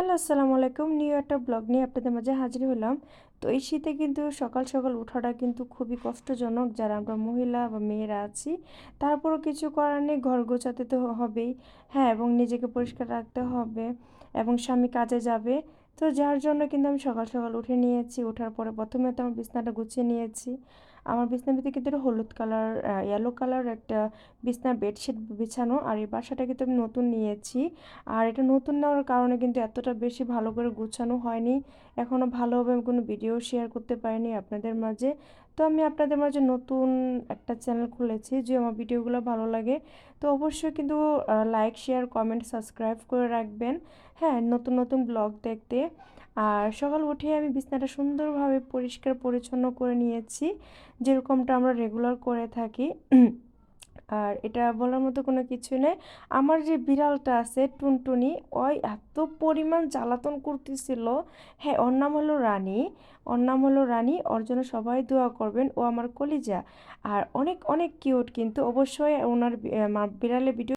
Hello, আসসালামু আলাইকুম। New একটা ব্লগ নিয়ে আপনাদের মাঝে হাজির হলাম। তো এই শীতে কিন্তু সকাল সকাল ওঠাটা কিন্তু খুবই কষ্টজনক যারা আমরা মহিলা বা মেয়েরা আছি। তারপরও কিছু করার নেই, ঘর গোছাতে তো হবেই। হ্যাঁ, এবং নিজেকে পরিষ্কার রাখতে হবে এবং স্বামী কাজে যাবে। তো যার জন্য কিন্তু আমি সকাল সকাল উঠে নিয়েছি। ওঠার পরে প্রথমে তো আমার বিছানাটা গুছিয়ে নিয়েছি। আমার বিছানার ভিতরে কিন্তু একটা হলুদ কালার ইয়েলো কালার একটা বিছানার বেডশিট বিছানো, আর এই বাসাটা কিন্তু আমি নতুন নিয়েছি। আর এটা নতুন নেওয়ার কারণে কিন্তু এতটা বেশি ভালো করে গুছানো হয়নি, এখনও ভালোভাবে আমি কোনো ভিডিও শেয়ার করতে পারিনি আপনাদের মাঝে। তো আমি আপনাদের মাঝে নতুন একটা চ্যানেল খুলেছি, যে আমার ভিডিওগুলো ভালো লাগে তো অবশ্যই কিন্তু লাইক শেয়ার কমেন্ট সাবস্ক্রাইব করে রাখবেন। হ্যাঁ, নতুন নতুন ব্লগ দেখতে। আর সকাল উঠে আমি বিছানাটা সুন্দরভাবে পরিষ্কার পরিচ্ছন্ন করে নিয়েছি, যেরকমটা আমরা রেগুলার করে থাকি। আর এটা বলার মতো কোনো কিছু নেই। আমার যে বিড়ালটা আছে টুনটুনি, ওই এত পরিমাণ জ্বালাতন করতেছিল। হ্যাঁ, ওর নাম হলো রানী। ওর নাম হলো রানী, ওর জন্য সবাই দোয়া করবেন, ও আমার কলিজা। আর অনেক অনেক কিউট, কিন্তু অবশ্যই ওনার বিড়ালের ভিডিও